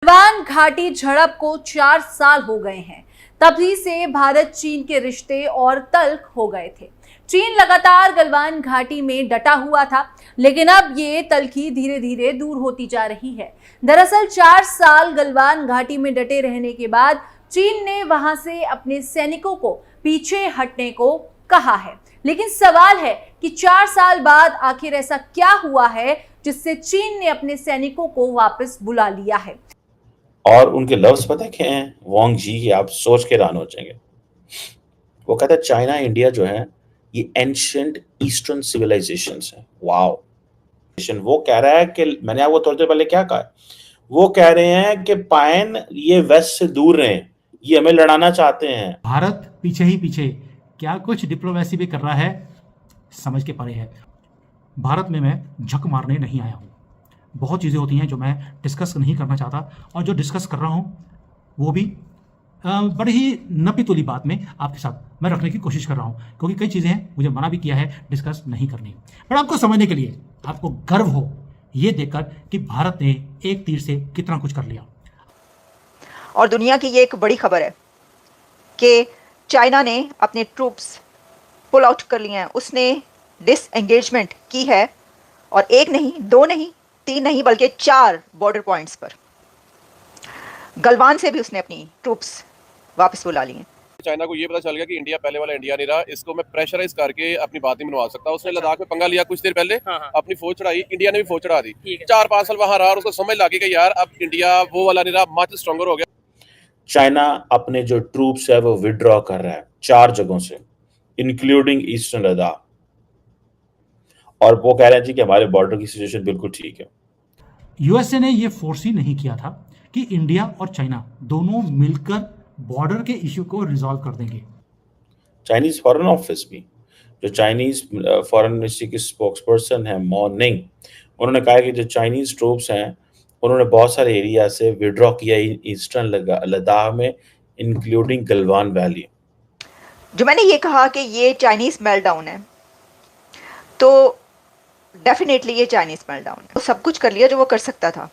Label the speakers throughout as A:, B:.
A: गलवान घाटी झड़प को 4 साल हो गए हैं। तभी से भारत चीन के रिश्ते और तल्ख हो गए थे। चीन लगातार गलवान घाटी में डटा हुआ था, लेकिन अब ये तल्खी धीरे धीरे दूर होती जा रही है। दरअसल 4 साल गलवान घाटी में डटे रहने के बाद चीन ने वहां से अपने सैनिकों को पीछे हटने को कहा है। लेकिन सवाल है कि 4 साल बाद आखिर ऐसा क्या हुआ है जिससे चीन ने अपने सैनिकों को वापस बुला लिया है।
B: और उनके लफ्ज पता है क्या हैं वांग जी की, आप सोच के हैरान हो जाएंगे। वो कहता है चाइना इंडिया जो है ये एंशिएंट ईस्टर्न सिविलाइजेशंस है। वाओ। वो कह रहा है कि मैंने आपको थोड़ी देर पहले क्या कहा, वो कह रहे हैं कि पायन ये वेस्ट से दूर रहे, ये हमें लड़ाना चाहते हैं।
C: भारत पीछे ही पीछे क्या कुछ डिप्लोमेसी भी कर रहा है, समझ के परे है। भारत में मैं झक मारने नहीं आया हूँ। बहुत चीज़ें होती हैं जो मैं डिस्कस नहीं करना चाहता, और जो डिस्कस कर रहा हूँ वो भी बड़ी ही नपी तुली बात में आपके साथ मैं रखने की कोशिश कर रहा हूँ, क्योंकि कई चीज़ें हैं मुझे मना भी किया है डिस्कस नहीं करनी। पर आपको समझने के लिए, आपको गर्व हो ये देखकर कि भारत ने एक तीर से कितना कुछ कर लिया।
D: और दुनिया की ये एक बड़ी खबर है कि चाइना ने अपने ट्रूप्स पुल आउट कर लिए हैं। उसने डिसएंगेजमेंट की है, और एक नहीं, दो नहीं, तीन नहीं, बल्कि 4 बॉर्डर पॉइंट्स पर। गलवान से भी उसने अपनी ट्रूप्स वापस बुला ली हैं।
E: चाइना को ये पता चल गया कि इंडिया पहले वाला इंडिया नहीं रहा, इसको मैं प्रेशराइज करके अपनी बात नहीं मनवा सकता। उसने लद्दाख में पंगा लिया कुछ देर पहले, अपनी फौज चढ़ाई, इंडिया ने भी फौज चढ़ा दी। 4-5 साल वहां रहा और उसको समझ लगी कि यार अब इंडिया वो वाला नहीं रहा, मच स्ट्रॉन्गर हो गया।
B: चाइना अपने जो ट्रूप्स है वो विड्रॉ कर रहा है 4 जगहों से, इंक्लूडिंग ईस्टर्न लद्दाख, और वो कह रहे हैं जी कि हमारे बॉर्डर की सिचुएशन बिल्कुल ठीक है।
C: यूएसए ने यह फोर्स ही नहीं किया था कि इंडिया और चाइना दोनों मिलकर बॉर्डर के इश्यू को रिजॉल्व कर देंगे।
B: चाइनीज फॉरेन ऑफिस भी, जो चाइनीज फॉरेन मिनिस्ट्री की स्पोक्सपर्सन है मॉर्निंग, उन्होंने कहा कि जो चाइनीज ट्रूप्स हैं उन्होंने बहुत सारे एरिया से विड्रॉ किया ईस्टर्न लद्दाख में, इंक्लूडिंग गलवान वैली।
D: जो मैंने ये कहा कि ये चाइनीज मेल्टडाउन है, तो डेफिनेटली ये चाइनीज मेल्टडाउन है। वो सब कुछ कर लिया जो वो कर सकता था,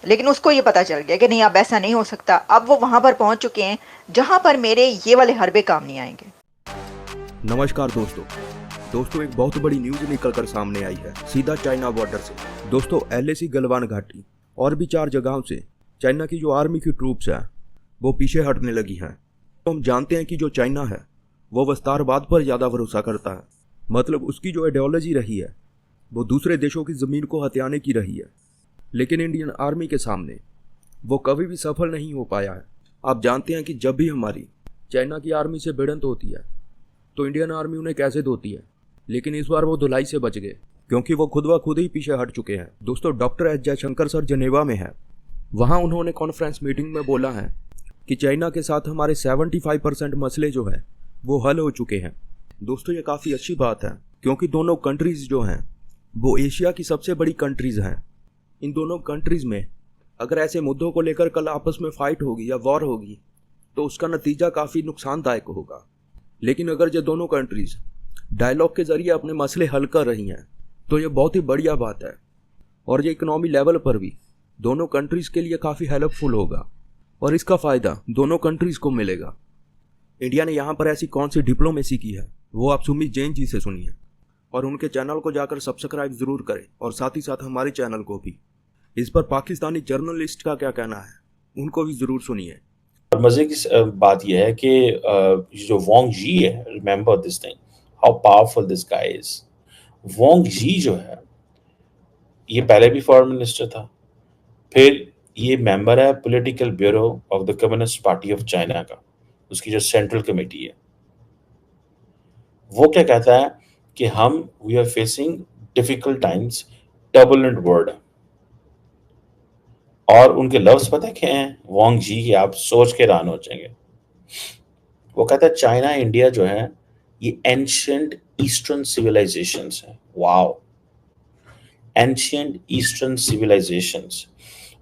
D: लेकिन उसको ये पता चल गया कि नहीं, अब ऐसा नहीं हो सकता। अब वो वहां पर पहुंच चुके हैं जहां पर मेरे ये वाले हरबे काम नहीं आएंगे।
F: नमस्कार दोस्तों, एक बहुत बड़ी न्यूज निकल कर सामने आई है सीधा चाइना बॉर्डर से। दोस्तों, LAC गलवान घाटी और भी 4 जगहों से चाइना की जो आर्मी की ट्रूप्स हैं वो पीछे हटने लगी हैं। तो हम जानते हैं कि जो चाइना है वो विस्तारवाद पर ज़्यादा भरोसा करता है। मतलब उसकी जो आइडियोलॉजी रही है वो दूसरे देशों की ज़मीन को हथियाने की रही है, लेकिन इंडियन आर्मी के सामने वो कभी भी सफल नहीं हो पाया है। आप जानते हैं कि जब भी हमारी चाइना की आर्मी से भिड़ंत होती है तो इंडियन आर्मी उन्हें कैसे धोती है, लेकिन इस बार वो धुलाई से बच गए क्योंकि वो खुद व खुद ही पीछे हट चुके हैं। दोस्तों, डॉक्टर एस जयशंकर सर जनेवा में है। वहाँ उन्होंने कॉन्फ्रेंस मीटिंग में बोला है कि चाइना के साथ हमारे 75% मसले जो है वो हल हो चुके हैं। दोस्तों, ये काफ़ी अच्छी बात है क्योंकि दोनों कंट्रीज़ जो हैं वो एशिया की सबसे बड़ी कंट्रीज़ हैं। इन दोनों कंट्रीज़ में अगर ऐसे मुद्दों को लेकर कल आपस में फाइट होगी या वॉर होगी तो उसका नतीजा काफ़ी नुकसानदायक होगा। लेकिन अगर ये दोनों कंट्रीज़ डायलॉग के ज़रिए अपने मसले हल कर रही हैं तो ये बहुत ही बढ़िया बात है, और ये इकोनॉमी लेवल पर भी दोनों कंट्रीज़ के लिए काफ़ी हेल्पफुल होगा और इसका फ़ायदा दोनों कंट्रीज़ को मिलेगा। इंडिया ने यहाँ पर ऐसी कौन सी डिप्लोमेसी की है वो आप सुमित जैन जी से सुनिए, और उनके चैनल को जाकर सब्सक्राइब ज़रूर करें, और साथ ही साथ हमारे चैनल को भी। इस पर पाकिस्तानी जर्नलिस्ट का क्या कहना है उनको भी ज़रूर सुनिए।
B: और मजे की बात यह है कि जो वांग जी है, remember this thing how powerful this guy is. Wang ji जो है ये पहले भी फॉरेन मिनिस्टर था, फिर ये मेंबर है political bureau of the communist party of China का, उसकी जो सेंट्रल कमेटी है। वो क्या कहता है कि we are facing difficult times, turbulent world. और उनके लफ्ज पता है क्या हैं वांग जी की, आप सोच के हैरान हो जाएंगे। वो कहता है चाइना इंडिया जो है ये एंशिएंट ईस्टर्न सिविलाइजेशंस है। वाओ, एंशिएंट ईस्टर्न सिविलाइजेशंस,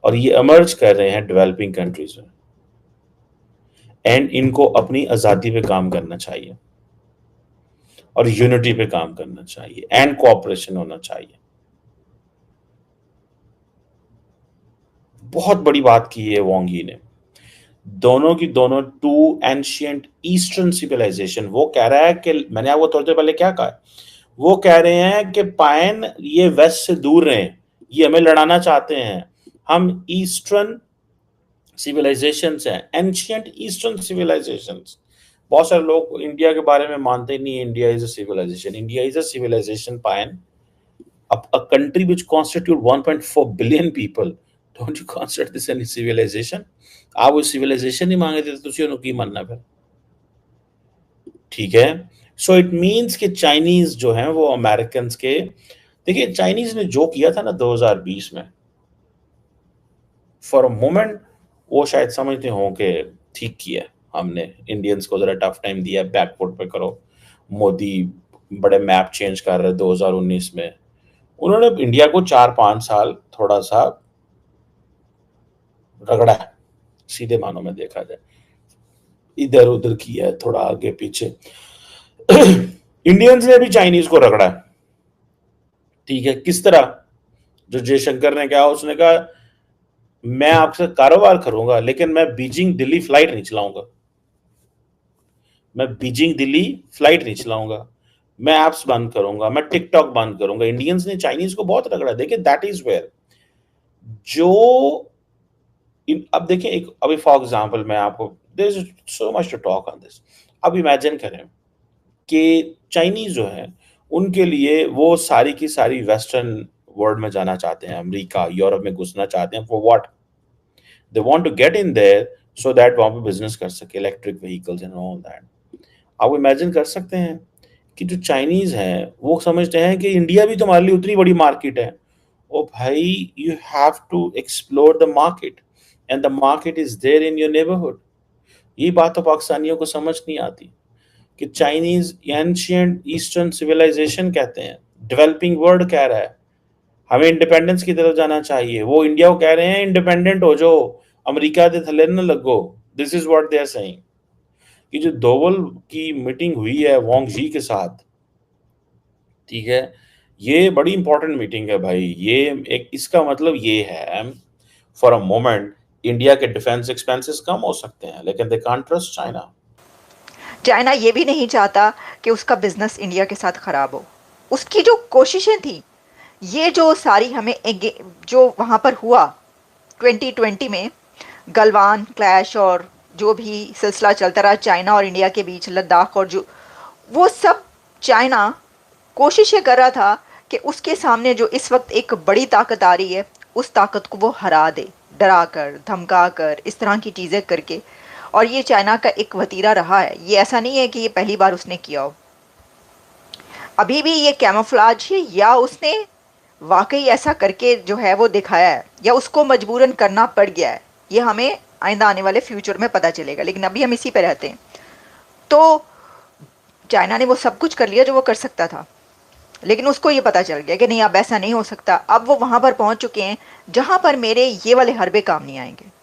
B: और ये इमर्ज कर रहे हैं डेवलपिंग कंट्रीज में, एंड इनको अपनी आज़ादी पे काम करना चाहिए और यूनिटी पे काम करना चाहिए एंड कोऑपरेशन होना चाहिए। बहुत बड़ी बात की है वांग यी ने। दोनों की दोनों टू एंशियंट ईस्टर्न सिविलाइजेशन, वो कह रहा है कि मैंने आपको थोड़ी देर पहले क्या कहा है, वो कह रहे हैं कि पायन ये वेस्ट से दूर रहे, ये हमें लड़ाना चाहते हैं, हम ईस्टर्न सिविलाइजेशंस हैं, एंशियंट ईस्टर्न सिविलाइजेशंस। बहुत सारे लोग इंडिया के बारे में मानते ही नहीं, India is a civilisation. India is a civilisation पायन, a country which constitute 1.4 billion people. Don't you consider this any civilization? आप वो civilization ही मांगे थे तो तुसी उन्होंने की मानना फिर, ठीक है। सो इट मीन्स कि चाइनीज जो हैं वो अमेरिकन के, देखिए चाइनीज ने जो किया था ना 2020 में, फॉर अ मोमेंट वो शायद समझते हों कि ठीक किया, हमने इंडियंस को जरा टफ टाइम दिया, बैकफुट पे करो। मोदी बड़े मैप चेंज कर रहे 2019 में, उन्होंने इंडिया को 4-5 साल थोड़ा सा रगड़ा है, सीधे मानों में देखा जाए, इधर उधर किया है, थोड़ा आगे पीछे। इंडियंस ने भी चाइनीज को रगड़ा है, ठीक है। किस तरह? जो जयशंकर ने कहा, उसने कहा मैं आपसे कारोबार करूंगा लेकिन मैं बीजिंग दिल्ली फ्लाइट नहीं चलाऊंगा, मैं बीजिंग दिल्ली फ्लाइट नहीं चलाऊंगा, मैं ऐप्स बंद करूंगा, मैं टिकटॉक बंद करूंगा। इंडियंस ने चाइनीज को बहुत रगड़ा। देखिए दैट इज वेयर जो अब देखिए एक, अभी फॉर एग्जांपल मैं आपको, there is so much to talk on this. अब इमेजिन करें कि चाइनीज जो है उनके लिए वो सारी की सारी वेस्टर्न वर्ल्ड में जाना चाहते हैं, अमेरिका यूरोप में घुसना चाहते हैं। For what? They want to get in there so that वहां पे बिजनेस कर सके, electric vehicles and all that. आप इमेजिन कर सकते हैं कि जो चाइनीज हैं वो समझते हैं कि इंडिया भी तुम्हारे लिए उतनी बड़ी मार्केट है। ओ भाई, you have to explore the market and the market is there in your neighbourhood. ये बात तो पाकिस्तानियों को समझ नहीं आती कि चाइनीज एंशिएंट ईस्टर्न सिविलाइजेशन कहते हैं, डेवलपिंग वर्ल्ड कह रहा है हमें इंडिपेंडेंस की तरफ जाना चाहिए, वो इंडिया को कह रहे हैं इंडिपेंडेंट हो जाओ, अमेरिका के थले न लगो। This is what they are saying. कि जो दोवल की मीटिंग हुई है वांग जी के साथ, ठीक है, ये बड़ी इंपॉर्टेंट मीटिंग है भाई। ये एक, इसका मतलब ये है फॉर अ मोमेंट इंडिया के डिफेंस एक्सपेंसेस कम हो सकते हैं लेकिन they can't trust China.
D: China ये भी नहीं चाहता कि उसका बिजनेस इंडिया के साथ खराब हो। उसकी जो कोशिशें थी, ये जो सारी हमें जो वहाँ पर हुआ 2020 में गलवान क्लैश और जो भी सिलसिला चलता रहा चाइना और इंडिया के बीच, लद्दाख और जो वो सब, चाइना कोशिशें कर रहा था कि उसके सामने जो इस वक्त एक बड़ी ताकत आ रही है, उस ताकत को वो हरा दे, डरा कर, धमका कर, इस तरह की चीज़ें करके। और ये चाइना का एक वतीरा रहा है, ये ऐसा नहीं है कि ये पहली बार उसने किया हो। अभी भी ये कैमोफ्लेज है या उसने वाकई ऐसा करके जो है वो दिखाया है या उसको मजबूरन करना पड़ गया है, ये हमें आइंदा आने वाले फ्यूचर में पता चलेगा। लेकिन अभी हम इसी पे रहते हैं। तो चाइना ने वो सब कुछ कर लिया जो वो कर सकता था, लेकिन उसको ये पता चल गया कि नहीं, अब ऐसा नहीं हो सकता। अब वो वहाँ पर पहुँच चुके हैं जहाँ पर मेरे ये वाले हरबे काम नहीं आएंगे।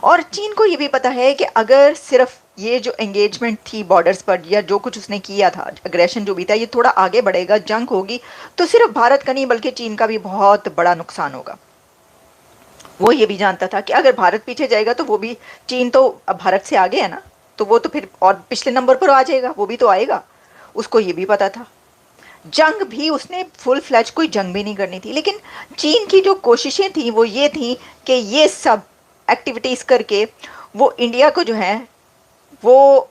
D: और चीन को ये भी पता है कि अगर सिर्फ ये जो एंगेजमेंट थी बॉर्डर्स पर या जो कुछ उसने किया था, अग्रेशन जो भी था, ये थोड़ा आगे बढ़ेगा, जंग होगी, तो सिर्फ भारत का नहीं बल्कि चीन का भी बहुत बड़ा नुकसान होगा। वो ये भी जानता था कि अगर भारत पीछे जाएगा तो वो भी, चीन तो अब भारत से आगे है ना, तो वो तो फिर और पिछले नंबर पर आ जाएगा, वो भी तो आएगा। उसको ये भी पता था। जंग भी उसने फुल फ्लैज कोई जंग भी नहीं करनी थी, लेकिन चीन की जो कोशिशें थी वो ये थी कि ये सब एक्टिविटीज़ करके वो इंडिया को जो है वो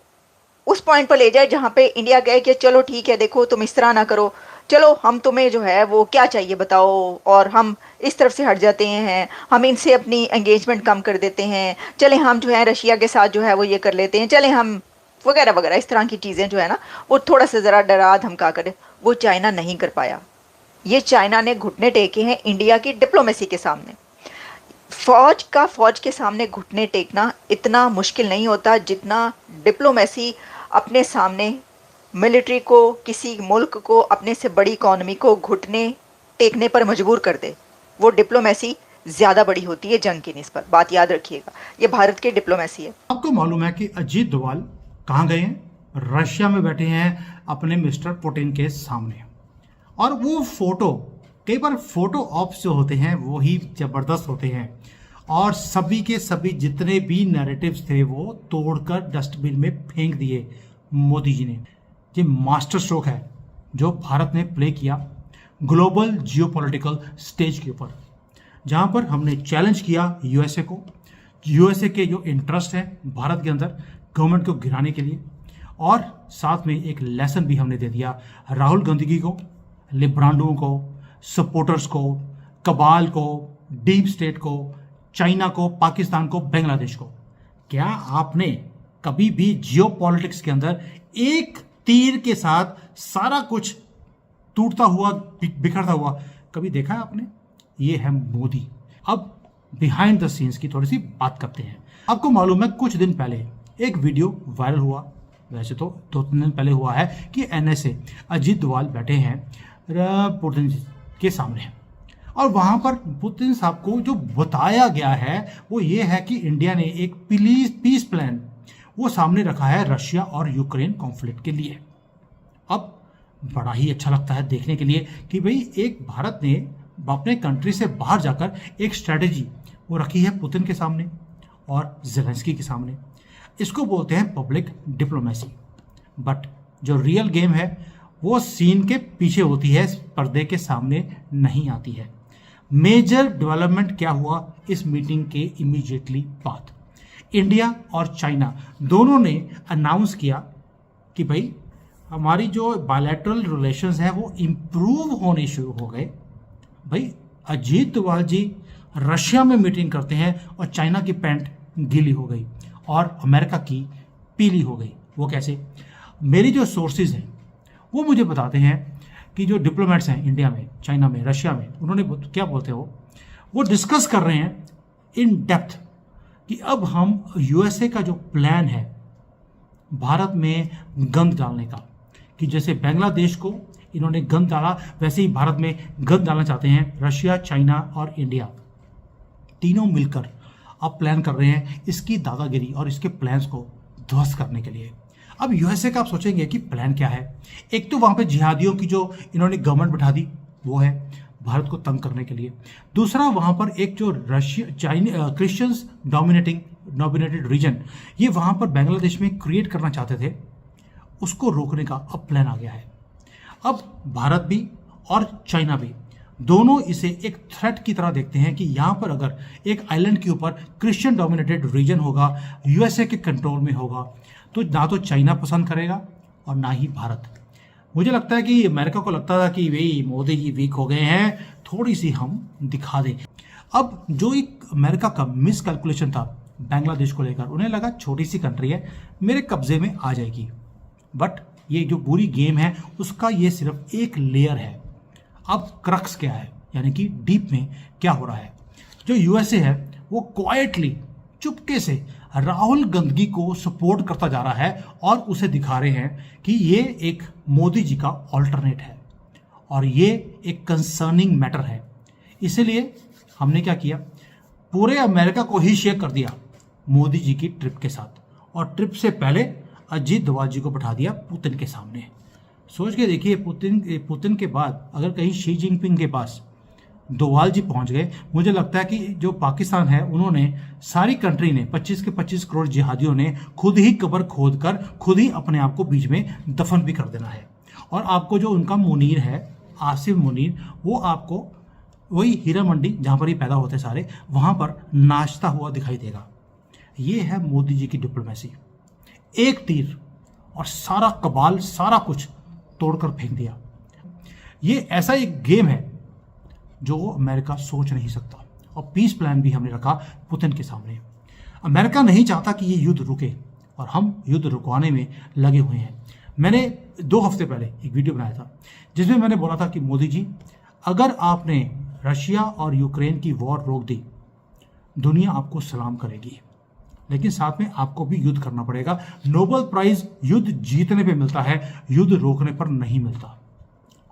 D: उस पॉइंट पर ले जाए जहाँ पे इंडिया कहे कि चलो ठीक है, देखो तुम इस तरह ना करो, चलो हम तुम्हें जो है वो क्या चाहिए बताओ, और हम इस तरफ से हट जाते हैं, हम इनसे अपनी एंगेजमेंट कम कर देते हैं, चले हम जो है रशिया के साथ जो है वो ये कर लेते हैं, चले हम वगैरह वगैरह, इस तरह की चीज़ें जो है ना वो थोड़ा सा ज़रा डरा धमका कर। वो चाइना नहीं कर पाया। ये चाइना ने घुटने टेके हैं इंडिया की डिप्लोमेसी के सामने। फौज के सामने घुटने टेकना इतना मुश्किल नहीं होता जितना डिप्लोमेसी अपने सामने मिलिट्री को, किसी मुल्क को, अपने से बड़ी इकॉनमी को घुटने टेकने पर मजबूर कर दे। वो डिप्लोमेसी ज़्यादा बड़ी होती है जंग की निस्बत। बात याद रखिएगा, ये भारत की डिप्लोमेसी है।
C: आपको मालूम है कि अजीत डोभाल कहाँ गए हैं? रशिया में बैठे हैं अपने मिस्टर पुतिन के सामने। और वो फोटो, कई बार फोटो ऑप्स जो होते हैं वो ही ज़बरदस्त होते हैं। और सभी के सभी जितने भी नैरेटिव्स थे वो तोड़कर डस्टबिन में फेंक दिए मोदी जी ने। ये मास्टर स्ट्रोक है जो भारत ने प्ले किया ग्लोबल जियोपॉलिटिकल स्टेज के ऊपर, जहां पर हमने चैलेंज किया यूएसए को, यूएसए के जो इंटरेस्ट है भारत के अंदर गवर्नमेंट को गिराने के लिए, और साथ में एक लेसन भी हमने दे दिया राहुल गांधी को, लिब्रांडों को, सपोर्टर्स को, कबाल को, डीप स्टेट को, चाइना को, पाकिस्तान को, बांग्लादेश को। क्या आपने कभी भी जियोपॉलिटिक्स के अंदर एक तीर के साथ सारा कुछ टूटता हुआ बिखरता हुआ कभी देखा है आपने? ये है मोदी। अब बिहाइंड द सीन्स की थोड़ी सी बात करते हैं। आपको मालूम है कुछ दिन पहले एक वीडियो वायरल हुआ, वैसे तो 2-3 दिन पहले हुआ है, कि एनएसए अजीत डोभाल बैठे हैं पुतिन के सामने, और वहां पर पुतिन साहब को जो बताया गया है वो ये है कि इंडिया ने एक पीस प्लान वो सामने रखा है रशिया और यूक्रेन कॉन्फ्लिक्ट के लिए। अब बड़ा ही अच्छा लगता है देखने के लिए कि भाई एक भारत ने अपने कंट्री से बाहर जाकर एक स्ट्रेटेजी वो रखी है पुतिन के सामने और ज़ेलेंस्की के सामने। इसको बोलते हैं पब्लिक डिप्लोमेसी। बट जो रियल गेम है वो सीन के पीछे होती है, पर्दे के सामने नहीं आती है। मेजर डेवलपमेंट क्या हुआ इस मीटिंग के इमीडिएटली बाद? इंडिया और चाइना दोनों ने अनाउंस किया कि भाई हमारी जो बायलैटरल रिलेशंस हैं वो इम्प्रूव होने शुरू हो गए। भाई अजीत डोभाल जी रशिया में मीटिंग करते हैं और चाइना की पैंट गीली हो गई और अमेरिका की पीली हो गई। वो कैसे? मेरी जो सोर्सेज हैं वो मुझे बताते हैं कि जो डिप्लोमेट्स हैं इंडिया में, चाइना में, रशिया में, उन्होंने क्या बोलते हो, वो डिस्कस कर रहे हैं इन डेप्थ कि अब हम यूएसए का जो प्लान है भारत में गंद डालने का, कि जैसे बांग्लादेश को इन्होंने गंद डाला वैसे ही भारत में गंद डालना चाहते हैं रशिया, चाइना और इंडिया, तीनों मिलकर अब प्लान कर रहे हैं इसकी दादागिरी और इसके प्लान्स को ध्वस्त करने के लिए। अब यूएसए का आप सोचेंगे कि प्लान क्या है। एक तो वहां पे जिहादियों की जो इन्होंने गवर्नमेंट बैठा दी वो है भारत को तंग करने के लिए। दूसरा वहां पर एक जो Russia China Christians dominated region ये वहां पर बांग्लादेश में क्रिएट करना चाहते थे, उसको रोकने का अब प्लान आ गया है। अब भारत भी और चाइना भी दोनों इसे एक थ्रेट की तरह देखते हैं कि यहाँ पर अगर एक आइलैंड के ऊपर क्रिश्चियन डोमिनेटेड रीजन होगा, यूएसए के कंट्रोल में होगा, तो ना तो चाइना पसंद करेगा और ना ही भारत। मुझे लगता है कि अमेरिका को लगता था कि भाई मोदी जी वीक हो गए हैं, थोड़ी सी हम दिखा दें। अब जो एक अमेरिका का मिस कैलकुलेशन था बांग्लादेश को लेकर, उन्हें लगा छोटी सी कंट्री है मेरे कब्जे में आ जाएगी। बट ये जो पूरी गेम है उसका ये सिर्फ एक लेयर है। अब क्रक्स क्या है, यानी कि डीप में क्या हो रहा है? जो यूएसए है वो क्वाइटली चुपके से राहुल गांधी को सपोर्ट करता जा रहा है और उसे दिखा रहे हैं कि ये एक मोदी जी का ऑल्टरनेट है और ये एक कंसर्निंग मैटर है। इसीलिए हमने क्या किया, पूरे अमेरिका को ही शेयर कर दिया मोदी जी की ट्रिप के साथ, और ट्रिप से पहले अजीत डोभाल जी को बैठा दिया पुतिन के सामने। सोच के देखिए, पुतिन के बाद अगर कहीं शी जिनपिंग के पास डोभाल जी पहुंच गए, मुझे लगता है कि जो पाकिस्तान है उन्होंने सारी कंट्री ने 25 के 25 करोड़ जिहादियों ने खुद ही कब्र खोद कर खुद ही अपने आप को बीच में दफन भी कर देना है। और आपको जो उनका मुनीर है, आसिफ मुनीर, वो आपको वही हीरा मंडी जहाँ पर ही पैदा होते सारे, वहाँ पर नाचता हुआ दिखाई देगा। ये है मोदी जी की डिप्लोमेसी। एक तीर और सारा कबाल, सारा कुछ तोड़कर फेंक दिया। ये ऐसा एक गेम है जो अमेरिका सोच नहीं सकता, और पीस प्लान भी हमने रखा पुतिन के सामने। अमेरिका नहीं चाहता कि ये युद्ध रुके और हम युद्ध रुकवाने में लगे हुए हैं। मैंने 2 हफ्ते पहले एक वीडियो बनाया था जिसमें मैंने बोला था कि मोदी जी, अगर आपने रशिया और यूक्रेन की वॉर रोक दी, दुनिया आपको सलाम करेगी, लेकिन साथ में आपको भी युद्ध करना पड़ेगा। नोबेल प्राइज युद्ध जीतने पे मिलता है, युद्ध रोकने पर नहीं मिलता।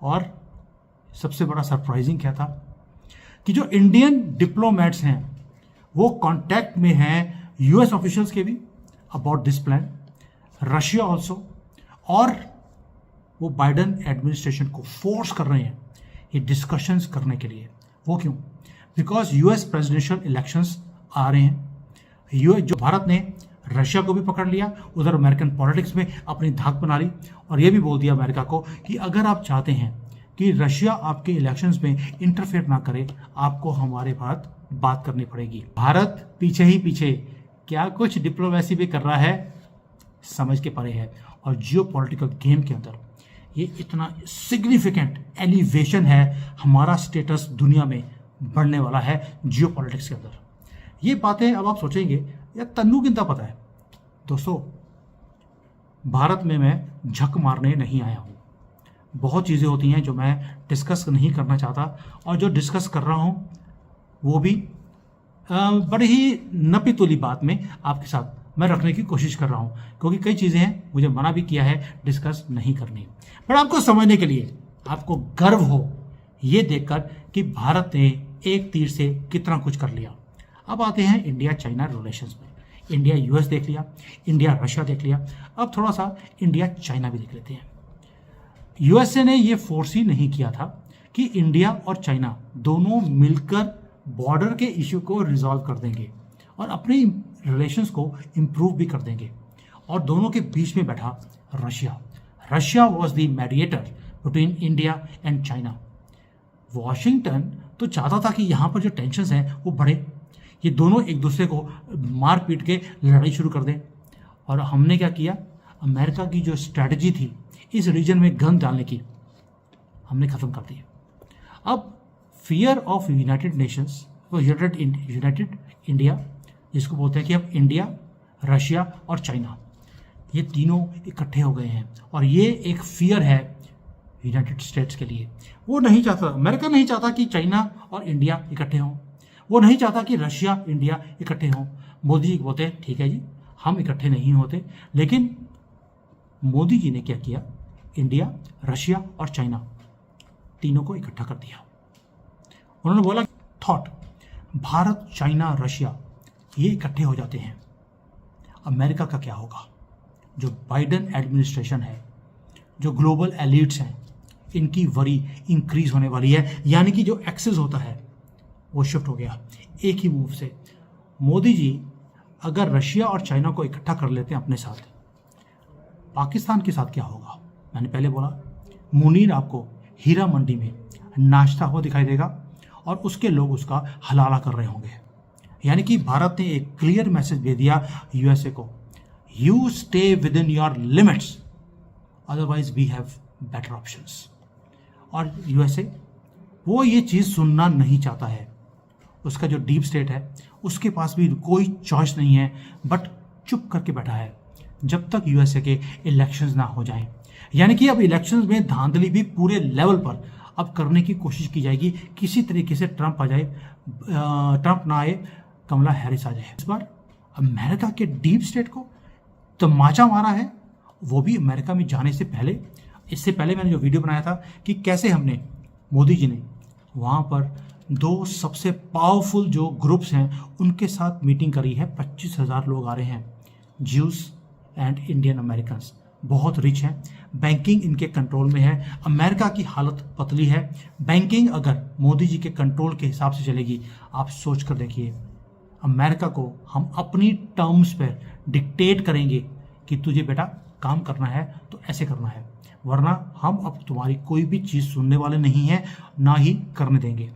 C: और सबसे बड़ा सरप्राइजिंग क्या था कि जो इंडियन डिप्लोमेट्स हैं वो कांटेक्ट में हैं यूएस ऑफिशियल्स के भी about this plan, Russia also, और वो बाइडेन एडमिनिस्ट्रेशन को फोर्स कर रहे हैं ये डिस्कशंस करने के लिए। वो क्यों? बिकॉज यूएस प्रेसिडेंशियल इलेक्शंस आ रहे हैं। यूएस जो भारत ने रशिया को भी पकड़ लिया, उधर अमेरिकन पॉलिटिक्स में अपनी धाक बना ली और ये भी बोल दिया अमेरिका को कि अगर आप चाहते हैं कि रशिया आपके इलेक्शंस में इंटरफेयर ना करे, आपको हमारे भारत बात करनी पड़ेगी। भारत पीछे ही पीछे क्या कुछ डिप्लोमेसी भी कर रहा है, समझ के परे है। और जियोपॉलिटिकल गेम के अंदर ये इतना सिग्निफिकेंट एलिवेशन है, हमारा स्टेटस दुनिया में बढ़ने वाला है जियोपॉलिटिक्स के अंदर। ये बातें अब आप सोचेंगे यार तन्नू कितना पता है। दोस्तों, भारत में मैं झक मारने नहीं आया हूँ। बहुत चीज़ें होती हैं जो मैं डिस्कस नहीं करना चाहता, और जो डिस्कस कर रहा हूँ वो भी बड़ी ही नपी तुली बात में आपके साथ मैं रखने की कोशिश कर रहा हूँ, क्योंकि कई चीज़ें हैं मुझे मना भी किया है डिस्कस नहीं करनी। पर आपको समझने के लिए, आपको गर्व हो ये देखकर कि भारत ने एक तीर से कितना कुछ कर लिया। अब आते हैं इंडिया चाइना रिलेशंस में। इंडिया यूएस देख लिया, इंडिया रशिया देख लिया, अब थोड़ा सा इंडिया चाइना भी देख लेते हैं। यूएसए ने ये फोर्स ही नहीं किया था कि इंडिया और चाइना दोनों मिलकर बॉर्डर के इश्यू को रिजॉल्व कर देंगे और अपने रिलेशंस को इम्प्रूव भी कर देंगे। और दोनों के बीच में बैठा Russia. Russia was the mediator between India and China. Washington तो चाहता था कि यहाँ पर जो टेंशन्स हैं वो बढ़े, ये दोनों एक दूसरे को मार पीट के लड़ाई शुरू कर दें। और हमने क्या किया, अमेरिका की जो स्ट्रैटेजी थी इस रीजन में गन डालने की, हमने ख़त्म कर दी। अब fear of United Nations, United India जिसको बोलते हैं कि अब इंडिया, रशिया और चाइना ये तीनों इकट्ठे हो गए हैं, और ये एक फियर है यूनाइटेड स्टेट्स के लिए। वो नहीं चाहता, अमेरिका नहीं चाहता कि चाइना और इंडिया इकट्ठे हों, वो नहीं चाहता कि रशिया इंडिया इकट्ठे हों। मोदी जी बोलते हैं ठीक है जी, हम इकट्ठे नहीं होते। लेकिन मोदी जी ने क्या किया, इंडिया, रशिया और चाइना तीनों को इकट्ठा कर दिया। उन्होंने बोला थॉट, भारत, चाइना, रशिया ये इकट्ठे हो जाते हैं, अमेरिका का क्या होगा। जो बाइडेन एडमिनिस्ट्रेशन है, जो ग्लोबल एलिट्स हैं, इनकी वरी इंक्रीज होने वाली है, यानी कि जो एक्सेस होता है वो शिफ्ट हो गया एक ही मूव से। मोदी जी अगर रशिया और चाइना को इकट्ठा कर लेते हैं अपने साथ, पाकिस्तान के साथ क्या होगा। मैंने पहले बोला, मुनीर आपको हीरा मंडी में नाचता हुआ दिखाई देगा और उसके लोग उसका हलाला कर रहे होंगे। यानी कि भारत ने एक क्लियर मैसेज दे दिया यूएसए को, you stay within your limits, otherwise we have better options. और यूएसए वो ये चीज़ सुनना नहीं चाहता है। उसका जो डीप स्टेट है उसके पास भी कोई चॉइस नहीं है, बट चुप करके बैठा है जब तक यूएसए के इलेक्शंस ना हो जाएं। यानी कि अब इलेक्शंस में धांधली भी पूरे लेवल पर अब करने की कोशिश की जाएगी, किसी तरीके से ट्रंप आ जाए, ट्रंप ना आए, कमला हैरिस आ जाए। इस बार अमेरिका के डीप स्टेट को तमाचा मारा है, वो भी अमेरिका में जाने से पहले। इससे पहले मैंने जो वीडियो बनाया था कि कैसे हमने, मोदी जी ने वहाँ पर दो सबसे पावरफुल जो ग्रुप्स हैं उनके साथ मीटिंग करी है। 25,000 लोग आ रहे हैं, ज्यूस एंड इंडियन अमेरिकन्स, बहुत रिच हैं, बैंकिंग इनके कंट्रोल में है। अमेरिका की हालत पतली है, बैंकिंग अगर मोदी जी के कंट्रोल के हिसाब से चलेगी, आप सोच कर देखिए, अमेरिका को हम अपनी टर्म्स पर डिक्टेट करेंगे कि तुझे बेटा काम करना है तो ऐसे करना है, वरना हम अब तुम्हारी कोई भी चीज़ सुनने वाले नहीं हैं, ना ही करने देंगे।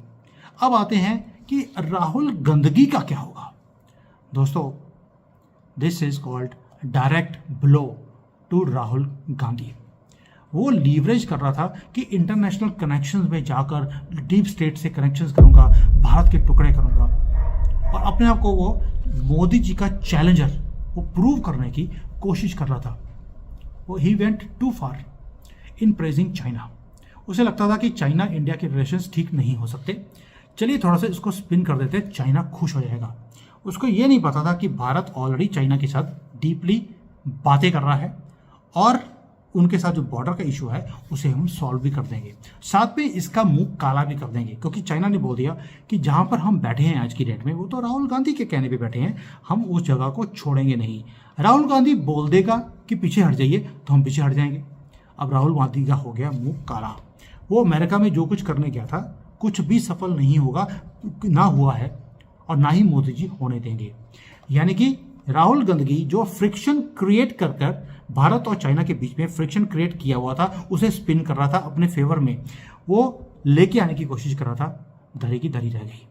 C: अब आते हैं कि राहुल गंदगी का क्या होगा। दोस्तों, this is called direct blow to Rahul Gandhi. वो लीवरेज कर रहा था कि इंटरनेशनल कनेक्शंस में जाकर डीप स्टेट से कनेक्शंस करूंगा, भारत के टुकड़े करूंगा, और अपने आप को वो मोदी जी का चैलेंजर वो प्रूव करने की कोशिश कर रहा था। वो he went too far in praising China. उसे लगता था कि चाइना इंडिया के रिलेशंस ठीक नहीं हो सकते, चलिए थोड़ा सा इसको स्पिन कर देते, चाइना खुश हो जाएगा। उसको ये नहीं पता था कि भारत ऑलरेडी चाइना के साथ डीपली बातें कर रहा है और उनके साथ जो बॉर्डर का इशू है उसे हम सॉल्व भी कर देंगे, साथ में इसका मुंह काला भी कर देंगे। क्योंकि चाइना ने बोल दिया कि जहां पर हम बैठे हैं आज की डेट में, वो तो राहुल गांधी के कहने पे बैठे हैं, हम उस जगह को छोड़ेंगे नहीं। राहुल गांधी बोल देगा कि पीछे हट जाइए तो हम पीछे हट जाएंगे। अब राहुल गांधी का हो गया मुंह काला। वो अमेरिका में जो कुछ करने गया था कुछ भी सफल नहीं होगा, ना हुआ है, और ना ही मोदी जी होने देंगे। यानी कि राहुल गांधी जो फ्रिक्शन क्रिएट कर कर भारत और चाइना के बीच में फ्रिक्शन क्रिएट किया हुआ था, उसे स्पिन कर रहा था अपने फेवर में, वो लेके आने की कोशिश कर रहा था, धरी की धरी रह गई।